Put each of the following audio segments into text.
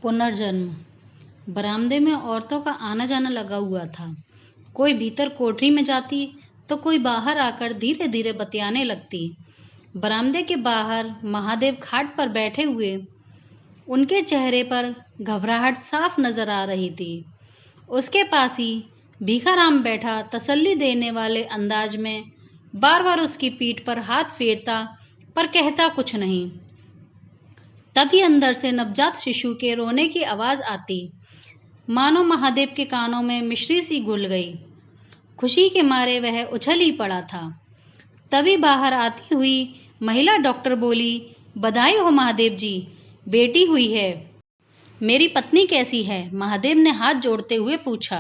पुनर्जन्म। बरामदे में औरतों का आना जाना लगा हुआ था। कोई भीतर कोठरी में जाती तो कोई बाहर आकर धीरे धीरे बतियाने लगती। बरामदे के बाहर महादेव खाट पर बैठे हुए, उनके चेहरे पर घबराहट साफ नजर आ रही थी। उसके पास ही भीखाराम बैठा तसल्ली देने वाले अंदाज में बार बार उसकी पीठ पर हाथ फेरता, पर कहता कुछ नहीं। तभी अंदर से नवजात शिशु के रोने की आवाज आती, मानो महादेव के कानों में मिश्री सी घुल गई। खुशी के मारे वह उछल ही पड़ा था। तभी बाहर आती हुई महिला डॉक्टर बोली, बधाई हो महादेव जी, बेटी हुई है। मेरी पत्नी कैसी है? महादेव ने हाथ जोड़ते हुए पूछा।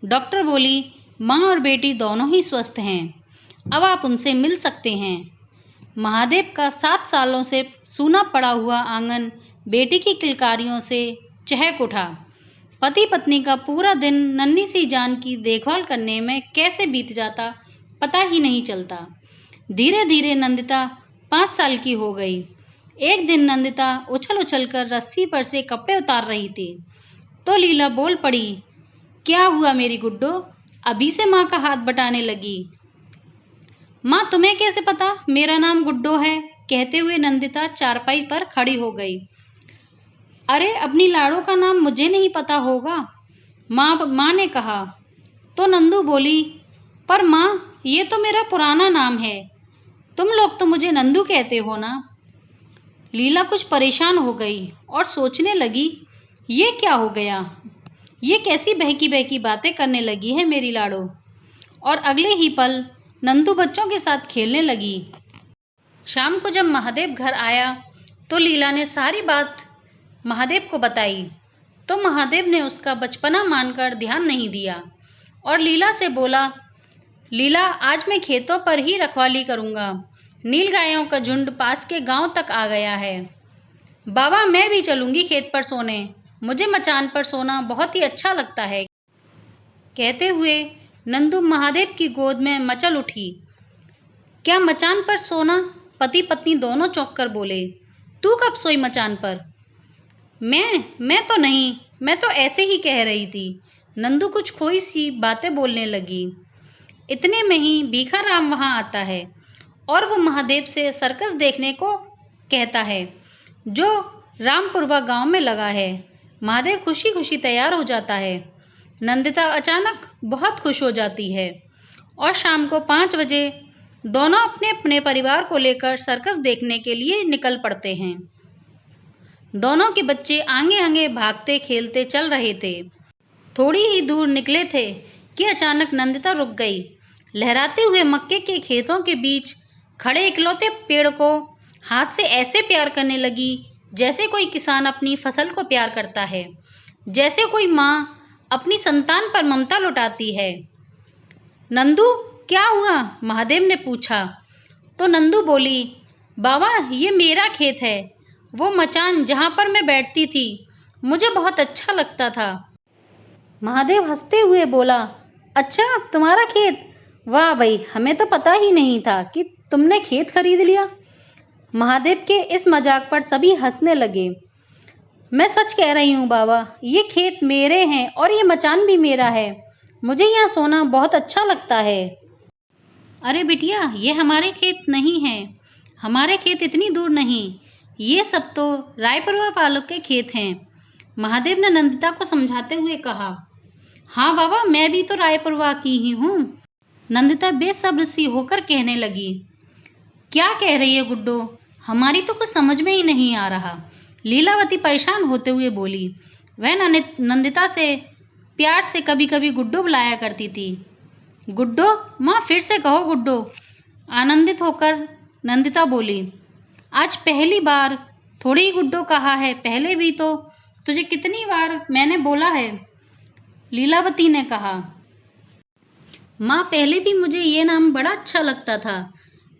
डॉक्टर बोली, माँ और बेटी दोनों ही स्वस्थ हैं, अब आप उनसे मिल सकते हैं। महादेव का 7 सालों से सूना पड़ा हुआ आंगन बेटी की किलकारियों से चहक उठा। पति पत्नी का पूरा दिन नन्ही सी जान की देखभाल करने में कैसे बीत जाता पता ही नहीं चलता। धीरे धीरे नंदिता 5 साल की हो गई। एक दिन नंदिता उछल उछल कर रस्सी पर से कपड़े उतार रही थी तो लीला बोल पड़ी, क्या हुआ मेरी गुड्डो? अभी से माँ का हाथ बटाने लगी। माँ तुम्हें कैसे पता मेरा नाम गुड्डो है? कहते हुए नंदिता चारपाई पर खड़ी हो गई। अरे अपनी लाड़ो का नाम मुझे नहीं पता होगा, माँ ने कहा। तो नंदू बोली, पर माँ ये तो मेरा पुराना नाम है, तुम लोग तो मुझे नंदू कहते हो ना। लीला कुछ परेशान हो गई और सोचने लगी, ये क्या हो गया? ये कैसी बहकी बहकी बातें करने लगी है मेरी लाड़ो। और अगले ही पल नंदू बच्चों के साथ खेलने लगी। शाम को जब महादेव घर आया तो लीला ने सारी बात महादेव को बताई तो महादेव ने उसका बचपना मानकर ध्यान नहीं दिया और लीला से बोला, लीला आज मैं खेतों पर ही रखवाली करूँगा। नील गायों का झुंड पास के गांव तक आ गया है। बाबा मैं भी चलूँगी खेत पर सोने, मुझे मचान पर सोना बहुत ही अच्छा लगता है। कहते हुए नंदू महादेव की गोद में मचल उठी। क्या मचान पर सोना? पति पत्नी दोनों चौंक कर बोले। तू कब सोई मचान पर? मैं तो नहीं, मैं तो ऐसे ही कह रही थी। नंदू कुछ खोई सी बातें बोलने लगी। इतने में ही भीखाराम वहां आता है और वो महादेव से सर्कस देखने को कहता है जो रामपुरवा गांव में लगा है। महादेव खुशी खुशी तैयार हो जाता है। नंदिता अचानक बहुत खुश हो जाती है और शाम को 5 बजे दोनों अपने अपने परिवार को लेकर सर्कस देखने के लिए निकल पड़ते हैं। दोनों के बच्चे आगे आगे भागते खेलते चल रहे थे। थोड़ी ही दूर निकले थे कि अचानक नंदिता रुक गई। लहराते हुए मक्के के खेतों के बीच खड़े इकलौते पेड़ को हाथ से ऐसे प्यार करने लगी जैसे कोई किसान अपनी फसल को प्यार करता है, जैसे कोई माँ अपनी संतान पर ममता लुटाती है। नंदू क्या हुआ? महादेव ने पूछा। तो नंदू बोली, बाबा ये मेरा खेत है, वो मचान जहाँ पर मैं बैठती थी, मुझे बहुत अच्छा लगता था। महादेव हंसते हुए बोला, अच्छा तुम्हारा खेत? वाह भाई, हमें तो पता ही नहीं था कि तुमने खेत खरीद लिया। महादेव के इस मजाक पर सभी हंसने लगे। मैं सच कह रही हूँ बाबा, ये खेत मेरे हैं और ये मचान भी मेरा है। मुझे यहाँ सोना बहुत अच्छा लगता है। अरे बिटिया, ये हमारे खेत नहीं है, हमारे खेत इतनी दूर नहीं, ये सब तो रायपुरवा वालों के खेत हैं। महादेव ने नंदिता को समझाते हुए कहा। हाँ बाबा, मैं भी तो रायपुरवा की ही हूँ। नंदिता बेसब्र सी होकर कहने लगी। क्या कह रही है गुड्डो? हमारी तो कुछ समझ में ही नहीं आ रहा। लीलावती परेशान होते हुए बोली। वह नंदिता से प्यार से कभी कभी गुड्डो बुलाया करती थी। गुड्डो? माँ फिर से कहो गुड्डो। आनंदित होकर नंदिता बोली। आज पहली बार थोड़ी ही गुड्डो कहा है, पहले भी तो तुझे कितनी बार मैंने बोला है। लीलावती ने कहा। माँ पहले भी मुझे ये नाम बड़ा अच्छा लगता था,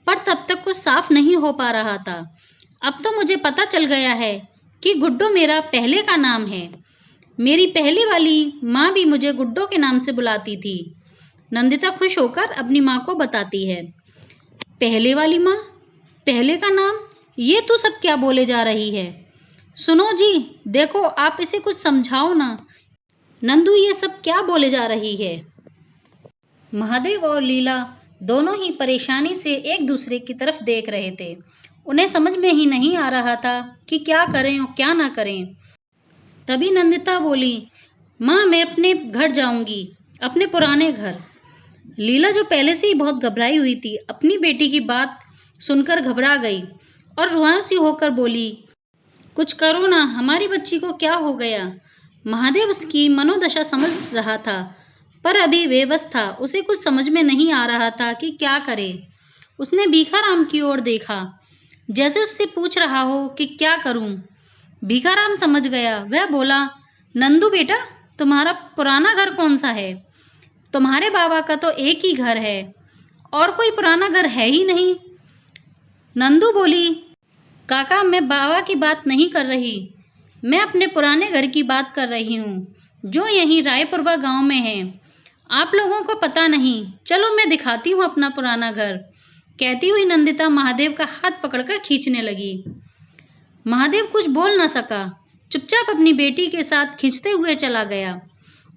पर तब तक कुछ साफ नहीं हो पा रहा था। अब तो मुझे पता चल गया है कि गुड्डो मेरा पहले का नाम है। मेरी पहली वाली माँ भी मुझे गुड्डो के नाम से बुलाती थी। नंदिता खुश होकर अपनी माँ को बताती है। पहले वाली माँ? पहले का नाम? ये तू सब क्या बोले जा रही है? सुनो जी, देखो आप इसे कुछ समझाओ ना। नंदू ये सब क्या बोले जा रही है? महादेव और लीला दोनों ही परेशानी से एक दूसरे की तरफ देख रहे थे। उन्हें समझ में ही नहीं आ रहा था कि क्या करें और क्या ना करें। तभी नंदिता बोली, माँ मैं अपने घर जाऊंगी, अपने पुराने घर। लीला जो पहले से ही बहुत घबराई हुई थी, अपनी बेटी की बात सुनकर घबरा गई और रुआंसी होकर बोली, कुछ करो ना, हमारी बच्ची को क्या हो गया? महादेव उसकी मनोदशा समझ रहा था, पर अभी बेबस था। उसे कुछ समझ में नहीं आ रहा था कि क्या करे। उसने भीखाराम की ओर देखा, जैसे उससे पूछ रहा हो कि क्या करूं। भीखाराम समझ गया। वह बोला, नंदू बेटा, तुम्हारा पुराना घर कौन सा है? तुम्हारे बाबा का तो एक ही घर है, और कोई पुराना घर है ही नहीं। नंदू बोली, काका मैं बाबा की बात नहीं कर रही, मैं अपने पुराने घर की बात कर रही हूँ, जो यहीं रायपुरवा गांव में है। आप लोगों को पता नहीं, चलो मैं दिखाती हूँ अपना पुराना घर। कहती हुई नंदिता महादेव का हाथ पकड़कर खींचने लगी। महादेव कुछ बोल न सका, चुपचाप अपनी बेटी के साथ खींचते हुए चला गया।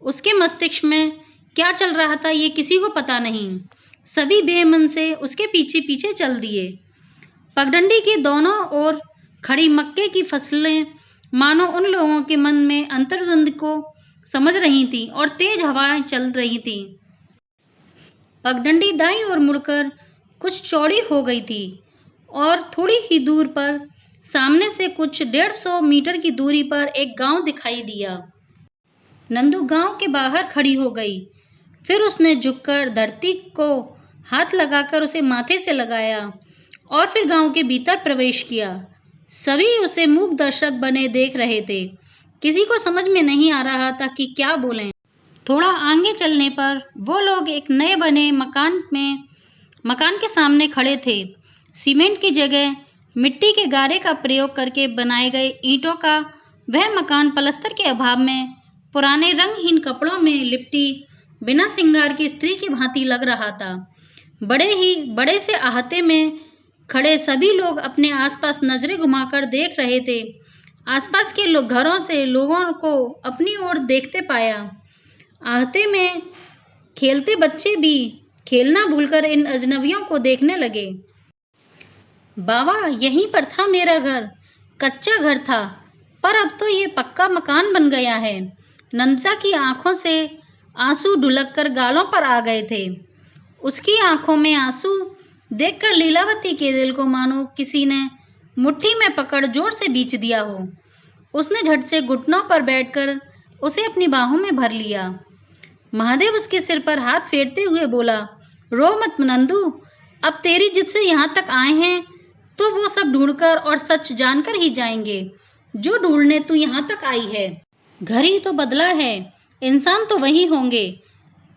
उसके मस्तिष्क में क्या चल रहा था ये किसी को पता नहीं। सभी बेमन से उसके पीछे पीछे चल दिए। पगडंडी के दोनों ओर खड़ी मक्के की फसलें मानो उन लोगों के मन में अंतर्द्वंद को समझ रही थी और तेज हवाएं चल रही थी। पगडंडी दाईं ओर मुड़कर कुछ चौड़ी हो गई थी और थोड़ी ही दूर पर सामने से कुछ 150 मीटर की दूरी पर एक गांव दिखाई दिया। नंदू गांव के बाहर खड़ी हो गई। फिर उसने झुककर धरती को हाथ लगाकर उसे माथे से लगाया और फिर गांव के भीतर प्रवेश किया। सभी उसे मूक दर्शक बने देख रहे थे। किसी को समझ में नहीं आ रहा था कि क्या बोलें। थोड़ा आगे चलने पर वो लोग एक नए बने मकान के सामने खड़े थे। सीमेंट की जगह मिट्टी के गारे का प्रयोग करके बनाए गए ईंटों का वह मकान पलस्तर के अभाव में पुराने रंगहीन कपड़ों में लिपटी बिना श्रृंगार की स्त्री की भांति लग रहा था। बड़े से अहाते में खड़े सभी लोग अपने आसपास नजरें घुमाकर देख रहे थे। आसपास के घरों से लोगों को अपनी ओर देखते पाया। आहते में खेलते बच्चे भी खेलना भूलकर इन अजनबियों को देखने लगे। बाबा यहीं पर था मेरा घर, कच्चा घर था, पर अब तो ये पक्का मकान बन गया है। नंदिता की आंखों से आंसू ढुलक कर गालों पर आ गए थे। उसकी आंखों में आंसू देखकर लीलावती के दिल को मानो किसी ने मुट्ठी में पकड़ जोर से बींच दिया हो। उसने झट से घुटनों पर बैठकर उसे अपनी बाहों में भर लिया। महादेव उसके सिर पर हाथ फेरते हुए बोला, रो मत नंदू, अब तेरी जिद से यहाँ तक आए हैं तो वो सब ढूंढकर और सच जानकर ही जाएंगे जो ढूंढने तू यहाँ तक आई है। घर ही तो बदला है, इंसान तो वही होंगे।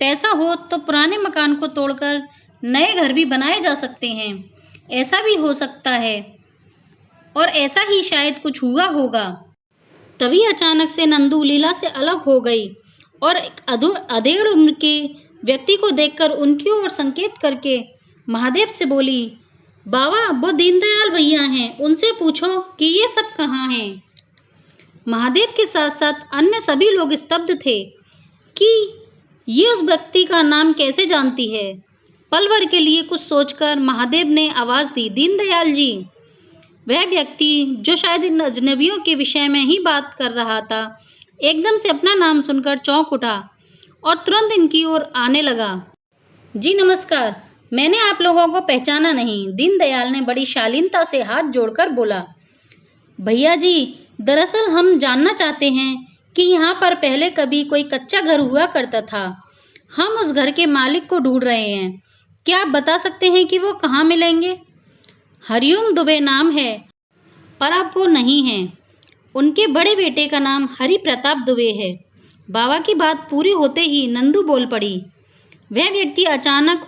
पैसा हो तो पुराने मकान को तोड़कर नए घर भी बनाए जा सकते हैं। ऐसा भी हो सकता है, और ऐसा ही शायद कुछ हुआ होगा। तभी अचानक से नंदू लीला से अलग हो गई और एक अधेड़ उम्र के व्यक्ति को देखकर उनकी ओर संकेत करके महादेव से बोली, बाबा वो दीनदयाल भैया हैं, उनसे पूछो कि ये सब कहाँ हैं। महादेव के साथ साथ अन्य सभी लोग स्तब्ध थे कि ये उस व्यक्ति का नाम कैसे जानती है। पल भर के लिए कुछ सोचकर महादेव ने आवाज दी, दीनदयाल जी। वह व्यक्ति जो शायद इन अजनबियों के विषय में ही बात कर रहा था, एकदम से अपना नाम सुनकर चौंक उठा और तुरंत इनकी ओर आने लगा। जी नमस्कार, मैंने आप लोगों को पहचाना नहीं, दीनदयाल ने बड़ी शालीनता से हाथ जोड़कर बोला। भैया जी, दरअसल हम जानना चाहते हैं कि यहाँ पर पहले कभी कोई कच्चा घर हुआ करता था। हम उस घर के मालिक को ढूंढ रहे हैं। क्या आप बता सकते हैं कि वो कहाँ मिलेंगे? हरिओम दुबे नाम है, पर अब वो नहीं हैं। उनके बड़े बेटे का नाम हरि प्रताप दुबे है। बाबा की बात पूरी होते ही नंदू बोल पड़ी। वह व्यक्ति अचानक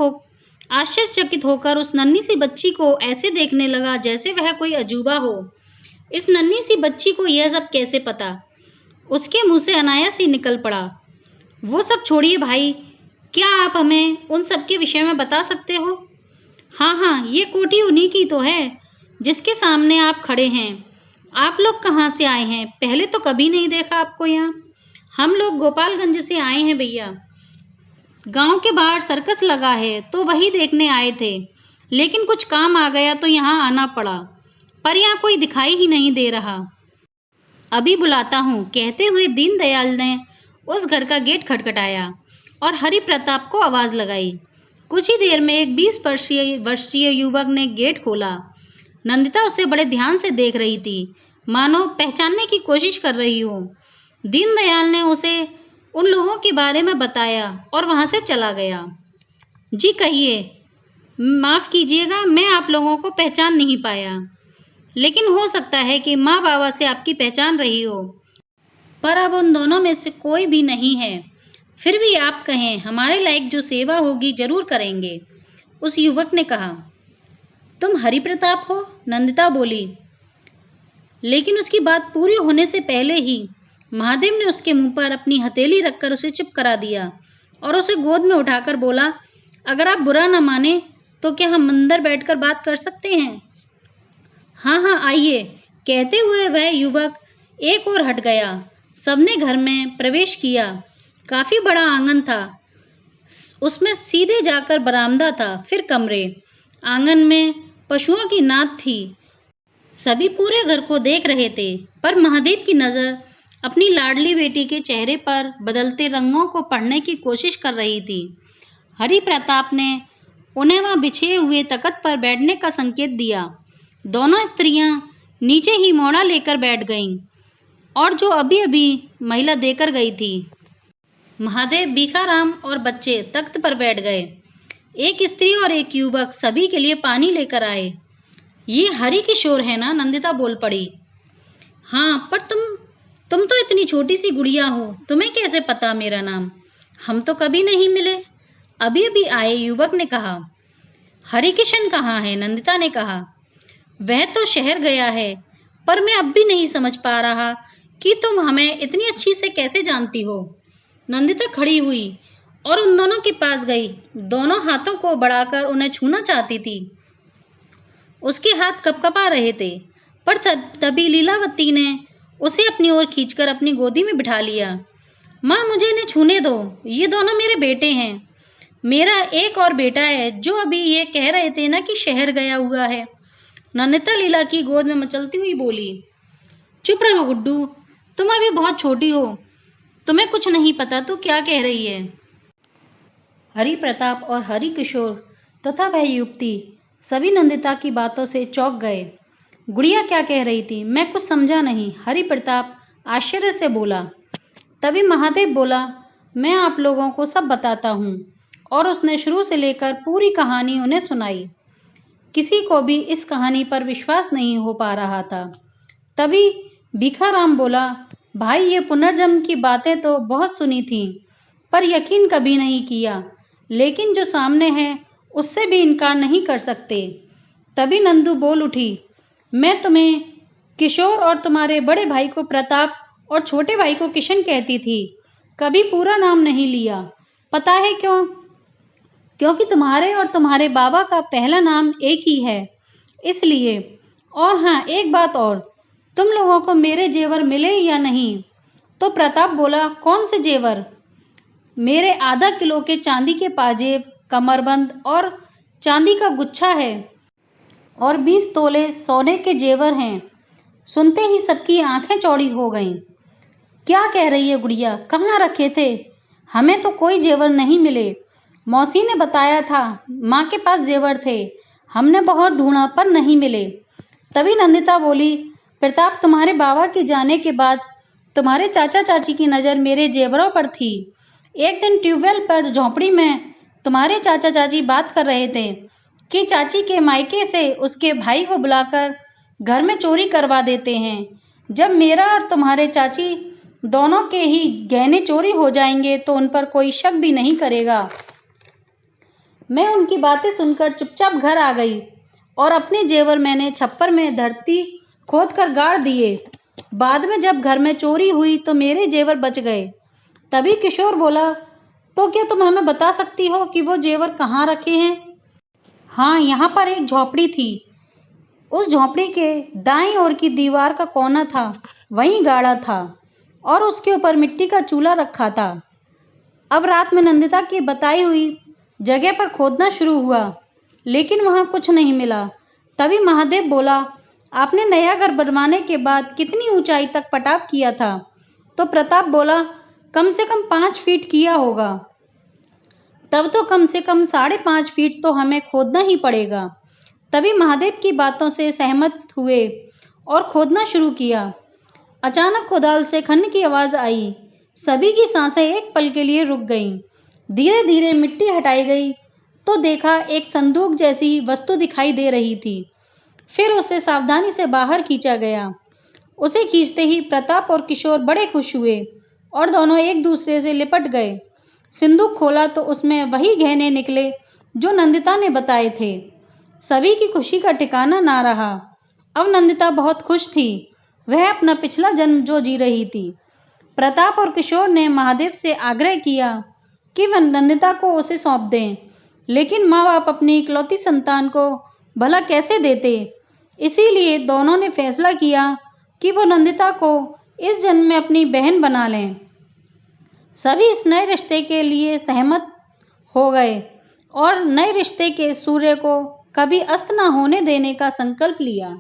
आश्चर्यचकित होकर उस नन्ही सी बच्ची को ऐसे देखने लगा जैसे वह कोई अजूबा हो। इस नन्ही सी बच्ची को यह सब कैसे पता? उसके मुंह से अनायास ही निकल पड़ा, वो सब छोड़िए भाई, क्या आप हमें उन सब के विषय में बता सकते हो? हाँ, ये कोठी उन्हीं की तो है जिसके सामने आप खड़े हैं। आप लोग कहाँ से आए हैं? पहले तो कभी नहीं देखा आपको यहाँ। हम लोग गोपालगंज से आए हैं भैया। गांव के बाहर सर्कस लगा है तो वही देखने आए थे, लेकिन कुछ काम आ गया तो यहाँ आना पड़ा, पर यहाँ कोई दिखाई ही नहीं दे रहा। अभी बुलाता हूँ, कहते हुए दीनदयाल ने उस घर का गेट खटखटाया और हरि प्रताप को आवाज लगाई। कुछ ही देर में एक 20 वर्षीय युवक ने गेट खोला। नंदिता उसे बड़े ध्यान से देख रही थी, मानो पहचानने की कोशिश कर रही हो। दीनदयाल ने उसे उन लोगों के बारे में बताया और वहां से चला गया। जी कहिए, माफ कीजिएगा, मैं आप लोगों को पहचान नहीं पाया, लेकिन हो सकता है कि माँ बाबा से आपकी पहचान रही हो, पर अब उन दोनों में से कोई भी नहीं है। फिर भी आप कहें, हमारे लायक जो सेवा होगी जरूर करेंगे, उस युवक ने कहा। तुम हरि प्रताप हो? नंदिता बोली, लेकिन उसकी बात पूरी होने से पहले ही महादेव ने उसके मुंह पर अपनी हथेली रखकर उसे चुप करा दिया और उसे गोद में उठाकर बोला, अगर आप बुरा न माने तो क्या हम अंदर बैठकर बात कर सकते हैं? हाँ हाँ आइए, कहते हुए वह युवक एक ओर हट गया। सबने घर में प्रवेश किया। काफी बड़ा आंगन था, उसमें सीधे जाकर बरामदा था, फिर कमरे। आंगन में पशुओं की नाद थी। सभी पूरे घर को देख रहे थे, पर महादेव की नजर अपनी लाडली बेटी के चेहरे पर बदलते रंगों को पढ़ने की कोशिश कर रही थी। हरि प्रताप ने उन्हें वहां बिछे हुए तख्त पर बैठने का संकेत दिया। दोनों स्त्रियां नीचे ही मोड़ा लेकर बैठ गईं और जो अभी अभी महिला देकर गई थी। महादेव, भीखाराम और बच्चे तख्त पर बैठ गए। एक स्त्री और एक युवक सभी के लिए पानी लेकर आए। ये हरि किशोर है ना? नंदिता बोल पड़ी। हाँ, पर तुम तो इतनी छोटी सी गुड़िया हो, तुम्हें कैसे पता मेरा नाम? हम तो कभी नहीं मिले। अभी अभी आए, युवक ने कहा। हरिकिशन कहाँ है? नंदिता ने कहा। वह तो शहर गया है, पर मैं अब भी नहीं समझ पा रहा कि तुम हमें इतनी अच्छी से कैसे जानती हो। नंदिता खड़ी हुई और उन दोनों के पास गई। दोनों हाथों को बढ़ाकर उन्हें छूना चाहती थी। उसके हाथ कपकपा रहे थे, पर तभी लीलावती ने उसे अपनी ओर खींचकर अपनी गोदी में बिठा लिया। माँ, मुझे इन्हें छूने दो, ये दोनों मेरे बेटे हैं। मेरा एक और बेटा है जो अभी ये कह रहे थे ना कि शहर गया हुआ है। नंदिता लीला की गोद में मचलती हुई बोली। चुप रहो गुड्डू, तुम अभी बहुत छोटी हो, तुम्हें कुछ नहीं पता। तू क्या कह रही है? हरि प्रताप और हरि किशोर तथा वह युवती सभी नंदिता की बातों से चौंक गए। गुड़िया क्या कह रही थी? मैं कुछ समझा नहीं, हरि प्रताप आश्चर्य से बोला। तभी महादेव बोला, मैं आप लोगों को सब बताता हूँ, और उसने शुरू से लेकर पूरी कहानी उन्हें सुनाई। किसी को भी इस कहानी पर विश्वास नहीं हो पा रहा था। तभी भीखाराम बोला, भाई, ये पुनर्जन्म की बातें तो बहुत सुनी थी, पर यकीन कभी नहीं किया, लेकिन जो सामने है उससे भी इनकार नहीं कर सकते। तभी नंदू बोल उठी, मैं तुम्हें किशोर और तुम्हारे बड़े भाई को प्रताप और छोटे भाई को किशन कहती थी, कभी पूरा नाम नहीं लिया। पता है क्यों? क्योंकि तुम्हारे और तुम्हारे बाबा का पहला नाम एक ही है, इसलिए। और हाँ, एक बात और, तुम लोगों को मेरे जेवर मिले या नहीं? तो प्रताप बोला, कौन से जेवर? मेरे आधा किलो के चांदी के पाजेब, कमरबंद और चांदी का गुच्छा है, और 20 तोले सोने के जेवर हैं। सुनते ही सबकी आंखें चौड़ी हो गईं। क्या कह रही है गुड़िया? कहाँ रखे थे? हमें तो कोई जेवर नहीं मिले। मौसी ने बताया था माँ के पास जेवर थे, हमने बहुत ढूंढा पर नहीं मिले। तभी नंदिता बोली, प्रताप, तुम्हारे बाबा के जाने के बाद तुम्हारे चाचा चाची की नज़र मेरे जेवरों पर थी। एक दिन ट्यूबवेल पर झोंपड़ी में तुम्हारे चाचा चाची बात कर रहे थे कि चाची के मायके से उसके भाई को बुलाकर घर में चोरी करवा देते हैं। जब मेरा और तुम्हारे चाची दोनों के ही गहने चोरी हो जाएंगे तो उन पर कोई शक भी नहीं करेगा। मैं उनकी बातें सुनकर चुपचाप घर आ गई और अपने जेवर मैंने छप्पर में धरती खोदकर गाड़ दिए। बाद में जब घर में चोरी हुई तो मेरे जेवर बच गए। तभी किशोर बोला, तो क्या तुम हमें बता सकती हो कि वो जेवर कहाँ रखे हैं? हाँ, यहाँ पर एक झोपड़ी थी, उस झोंपड़ी के दाईं ओर की दीवार का कोना था वहीं गाड़ा था और उसके ऊपर मिट्टी का चूल्हा रखा था। अब रात में नंदिता की बताई हुई जगह पर खोदना शुरू हुआ, लेकिन वहां कुछ नहीं मिला। तभी महादेव बोला, आपने नया घर बनवाने के बाद कितनी ऊंचाई तक पटाव किया था? तो प्रताप बोला, कम से कम 5 फीट किया होगा। तब तो कम से कम 5.5 फीट तो हमें खोदना ही पड़ेगा। तभी महादेव की बातों से सहमत हुए और खोदना शुरू किया। अचानक कुदाल से खन्न की आवाज आई। सभी की सांसें एक पल के लिए रुक गईं। धीरे धीरे मिट्टी हटाई गई तो देखा एक संदूक जैसी वस्तु दिखाई दे रही थी। फिर उसे सावधानी से बाहर खींचा गया। उसे खींचते ही प्रताप और किशोर बड़े खुश हुए और दोनों एक दूसरे से लिपट गए। संदूक खोला तो उसमें वही गहने निकले जो नंदिता ने बताए थे। सभी की खुशी का ठिकाना ना रहा। अब नंदिता बहुत खुश थी। वह अपना पिछला जन्म जो जी रही थी। प्रताप और किशोर ने महादेव से आग्रह किया कि वह नंदिता को उसे सौंप दें, लेकिन माँ बाप अपनी इकलौती संतान को भला कैसे देते। इसीलिए दोनों ने फैसला किया कि वो नंदिता को इस जन्म में अपनी बहन बना लें। सभी इस नए रिश्ते के लिए सहमत हो गए और नए रिश्ते के सूर्य को कभी अस्त न होने देने का संकल्प लिया।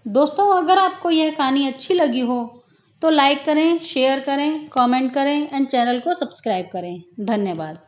दोस्तों, अगर आपको यह कहानी अच्छी लगी हो तो लाइक करें, शेयर करें, कमेंट करें एंड चैनल को सब्सक्राइब करें। धन्यवाद।